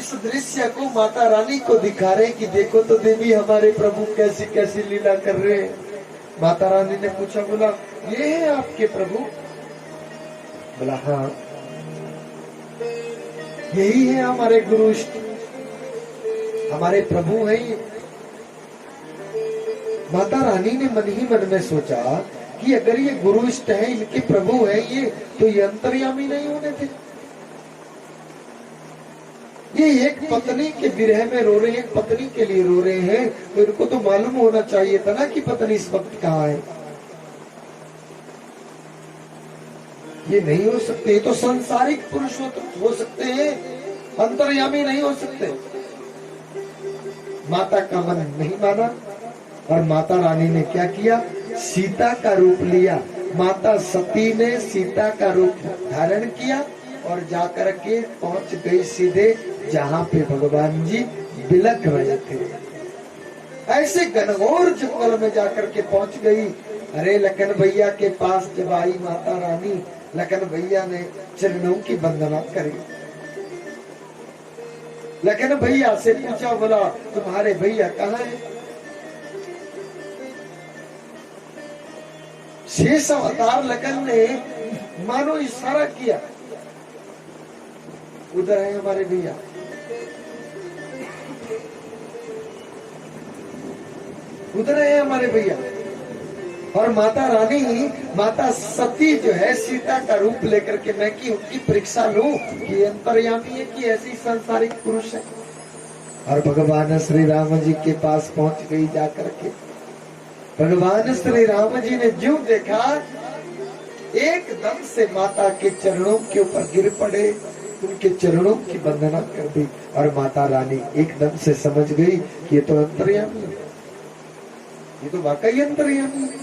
इस दृश्य को माता रानी को दिखा रहे कि देखो तो देवी हमारे प्रभु कैसी कैसी लीला कर रहे हैं। माता रानी ने पूछा, बोला ये है आपके प्रभु? बोला हाँ, यही है हमारे गुरु इष्ट, हमारे प्रभु है ये। माता रानी ने मन ही मन में सोचा कि अगर ये गुरु इष्ट है, इनके प्रभु है ये, तो ये अंतर्यामी नहीं होने थे। ये एक पत्नी के विरह में रो रहे हैं, पत्नी के लिए रो रहे हैं, तो इनको तो मालूम होना चाहिए था ना कि पत्नी इस वक्त कहाँ है। ये नहीं हो सकते, ये तो सांसारिक पुरुष हो सकते हैं, अंतर्यामी नहीं हो सकते। माता का मन नहीं माना और माता रानी ने क्या किया, सीता का रूप लिया। माता सती ने सीता का रूप धारण किया और जाकर के पहुंच गई सीधे जहाँ पे भगवान जी बिलख रहे थे। ऐसे घनघोर जंगल में जाकर के पहुंच गई। अरे लखन भैया के पास जब आई माता रानी, लखन भैया ने चरणों की वंदना करी। लखन भैया से पूछा, बोला तुम्हारे भैया कहाँ है? शेष अवतार लखन ने मानो इशारा किया, उधर है हमारे भैया। उधर है हमारे भैया। और माता रानी, माता सती जो है, सीता का रूप लेकर के मैं की उनकी परीक्षा लूं कि अंतर्यामी है कि ऐसी सांसारिक पुरुष है। और भगवान श्री राम जी के पास पहुंच गई जाकर के। भगवान श्री राम जी ने जो देखा, एकदम से माता के चरणों के ऊपर गिर पड़े, उनके चरणों की वंदना कर दी। और माता रानी एकदम से समझ गई कि ये तो अंतर्यामी है, ये तो वाकई अंतर्यामी है,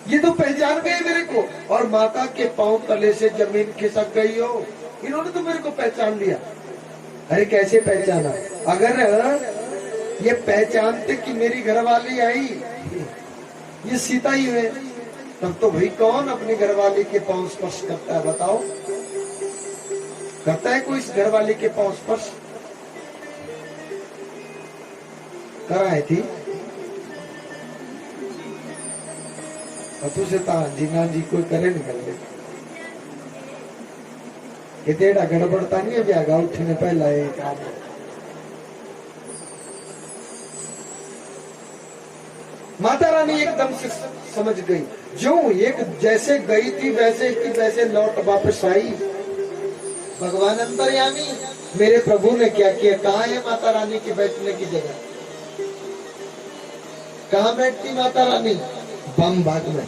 ये तो पहचान गए मेरे को। और माता के पांव तले से जमीन खिसक गई हो, इन्होंने तो मेरे को पहचान लिया। अरे कैसे पहचाना? अगर ये पहचानते कि मेरी घरवाली आई, ये सीता ही है, तब तो भाई कौन अपनी घरवाली के पांव स्पर्श करता है बताओ? करता है कोई इस घरवाली के पांव स्पर्श? कराए थी तुझे जीना जी कोई करे नहीं कर ले। ये तेरा गड़बड़ता नहीं है ब्यागा उठने पहला एक आदमी। माता रानी एकदम से समझ गई, जो एक जैसे गई थी वैसे की वैसे लौट वापस आई। भगवान अंतर्यामी, मेरे प्रभु ने क्या किया? कहाँ है माता रानी के बैठने की जगह? कहाँ बैठती माता रानी? वाम भाग में।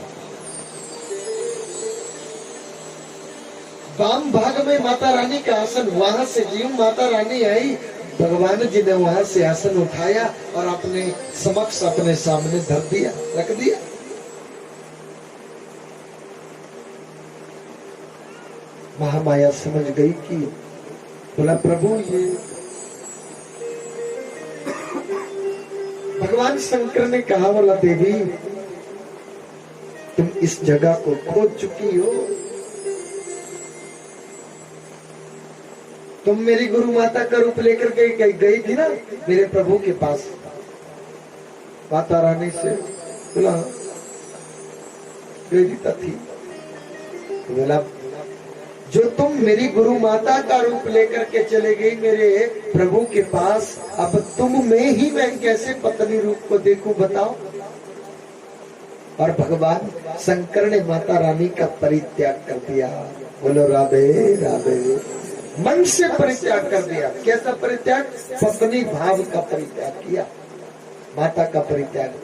वाम भाग में माता रानी का आसन, वहां से जीव माता रानी आई। भगवान जी ने वहां से आसन उठाया और अपने समक्ष, अपने सामने धर दिया, रख दिया। महामाया समझ गई कि बोला प्रभु ये भगवान शंकर ने कहा, बोला देवी तुम इस जगह को खोज चुकी हो, तुम मेरी गुरु माता का रूप लेकर के गई थी ना मेरे प्रभु के पास। माता रानी से बोला प्रेरिता थी, बोला जो तुम मेरी गुरु माता का रूप लेकर के चले गई मेरे प्रभु के पास, अब तुम में ही मैं कैसे पत्नी रूप को देखूं बताओ? और भगवान शंकर ने माता रानी का परित्याग कर दिया। बोलो राधे राधे। मन से परित्याग कर दिया। कैसा परित्याग? पत्नी भाव का परित्याग किया, माता का परित्याग।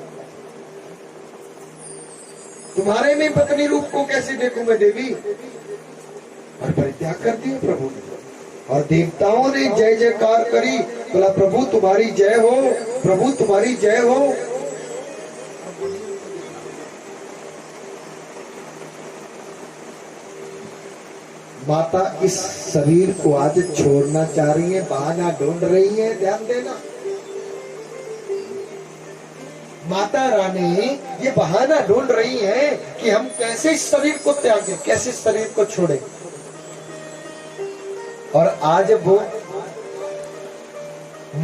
तुम्हारे में पत्नी रूप को कैसे देखूं मैं देवी? और परित्याग कर दिया प्रभु ने। और देवताओं ने जय जयकार करी, बोला प्रभु तुम्हारी जय हो, प्रभु तुम्हारी जय हो। माता इस शरीर को आज छोड़ना चाह रही है, बहाना ढूंढ रही है, ध्यान देना। माता रानी ये बहाना ढूंढ रही है कि हम कैसे इस शरीर को त्यागें, कैसे इस शरीर को छोड़ें। और आज वो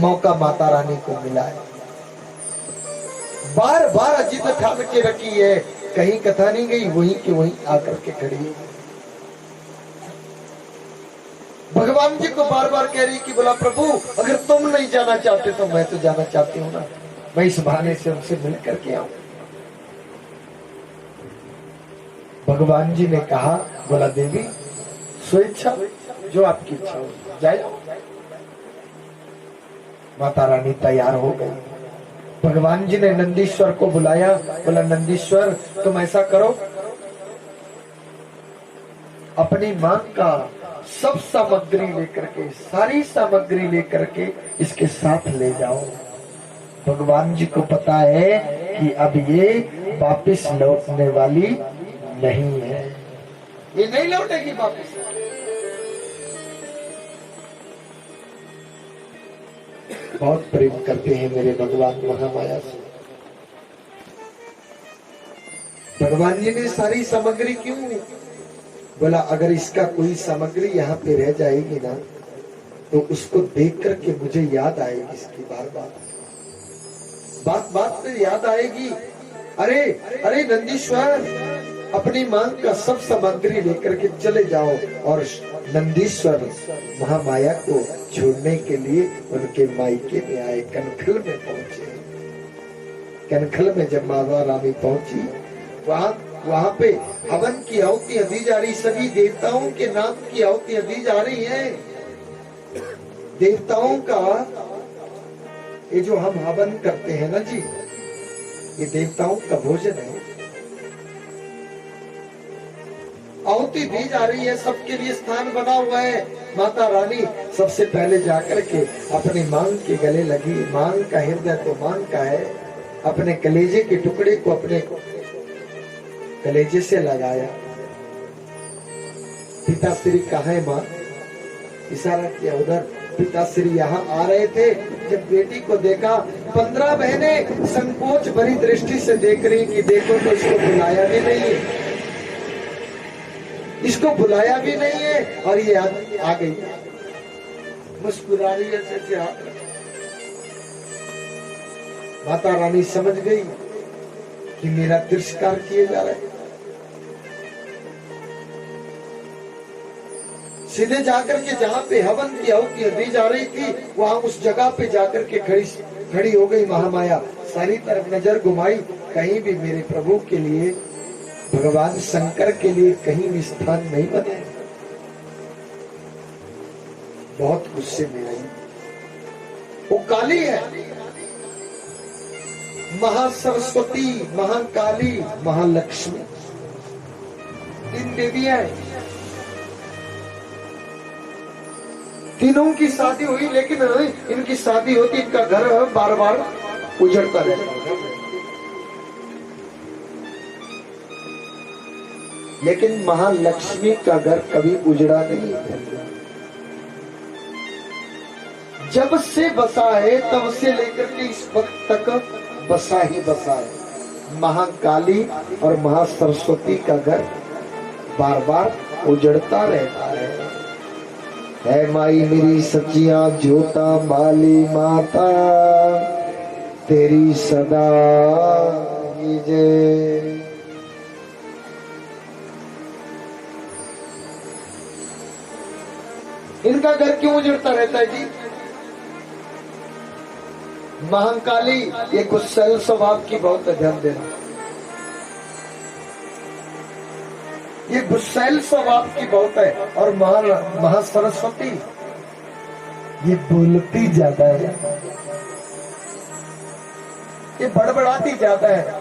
मौका माता रानी को मिला है। बार बार जिद ठान के रखी है, कहीं कथा नहीं गई, वहीं की वहीं आकर के खड़ी है। भगवान जी को बार बार कह रही कि बोला प्रभु अगर तुम नहीं जाना चाहते तो मैं तो जाना चाहती हूँ ना, मैं इस बहाने से उनसे मिल करके आऊं। भगवान जी ने कहा, बोला देवी स्वेच्छा जो आपकी इच्छा हो जाए। माता रानी तैयार हो गई। भगवान जी ने नंदीश्वर को बुलाया, बोला नंदीश्वर तुम ऐसा करो, अपनी मां का सब सामग्री लेकर के, सारी सामग्री लेकर के इसके साथ ले जाओ। भगवान जी को पता है कि अब ये वापिस लौटने वाली नहीं है, ये नहीं लौटेगी वापिस। बहुत प्रेम करते हैं मेरे भगवान महामाया से। भगवान जी ने सारी सामग्री क्यों, बोला अगर इसका कोई सामग्री यहाँ पे रह जाएगी ना तो उसको देख करके मुझे याद आएगी, इसकी बात बात पे याद आएगी। अरे अरे नंदीश्वर अपनी मां का सब सामग्री लेकर के चले जाओ। और नंदीश्वर महामाया को छोड़ने के लिए उनके मायके में आए, कनखल में पहुंचे। कनखल में जब माता रानी पहुंची, वहां पे हवन की आहुतियां दी जा रही, सभी देवताओं के नाम की आहुतियां दी जा रही हैं। देवताओं का ये जो हम हवन करते हैं ना जी, ये देवताओं का भोजन है। आहुति दी जा रही है, सबके लिए स्थान बना हुआ है। माता रानी सबसे पहले जाकर के अपनी मांग के गले लगी। मांग का हृदय तो मांग का है, अपने कलेजे के टुकड़े को अपने कलेजे से लगाया। पिताश्री कहाँ है मां, इशारा किया उधर। पिताश्री यहाँ आ रहे थे, जब बेटी को देखा 15 बहनें संकोच भरी दृष्टि से देख रही कि देखो तो इसको बुलाया भी नहीं है, इसको बुलाया भी नहीं है। और ये आ गई मुस्कुरा रही है। माता रानी समझ गई कि मेरा तिरस्कार किए जा रहा है। सीधे जाकर के जहाँ पे हवन की आहुति दी जा रही थी, वहां उस जगह पे जाकर के खड़ी हो गई महामाया। सारी तरफ नजर घुमाई, कहीं भी मेरे प्रभु के लिए, भगवान शंकर के लिए कहीं भी स्थान नहीं बने। बहुत गुस्से में आई। वो काली है, महासरस्वती, महाकाली, महालक्ष्मी, 3 देवियां हैं। तीनों की शादी हुई, लेकिन इनकी शादी होती इनका घर बार बार उजड़ता रहता, लेकिन महालक्ष्मी का घर कभी उजड़ा नहीं है। जब से बसा है तब से लेकर के इस वक्त तक बसा ही बसा है। महाकाली और महासरस्वती का घर बार बार उजड़ता रहता है माई मेरी सच्चिया जोता बाली माता, तेरी सदा जय। इनका घर क्यों उजड़ता रहता है जी? महाकाली ये गुस्सैल स्वभाव की बहुत ध्यान देना, ये गुस्सैल स्वभाव की बहुत है। और महासरस्वती ये बोलती ज्यादा है, ये बड़बड़ाती ज्यादा है।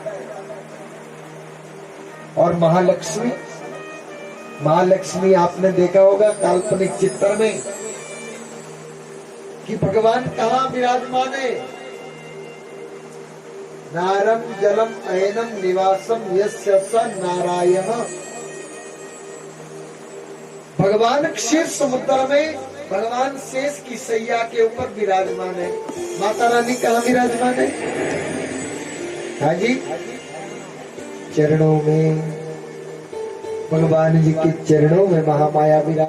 और महालक्ष्मी, महालक्ष्मी आपने देखा होगा काल्पनिक चित्र में कि भगवान कहाँ विराजमान है। नारम जलम अयनम निवासम यस्य स नारायण। भगवान क्षीर समुद्र में भगवान शेष की सैया के ऊपर विराजमान है। माता रानी कहाँ विराजमान है? हाँ जी, चरणों में, भगवान जी के चरणों में महामाया विराज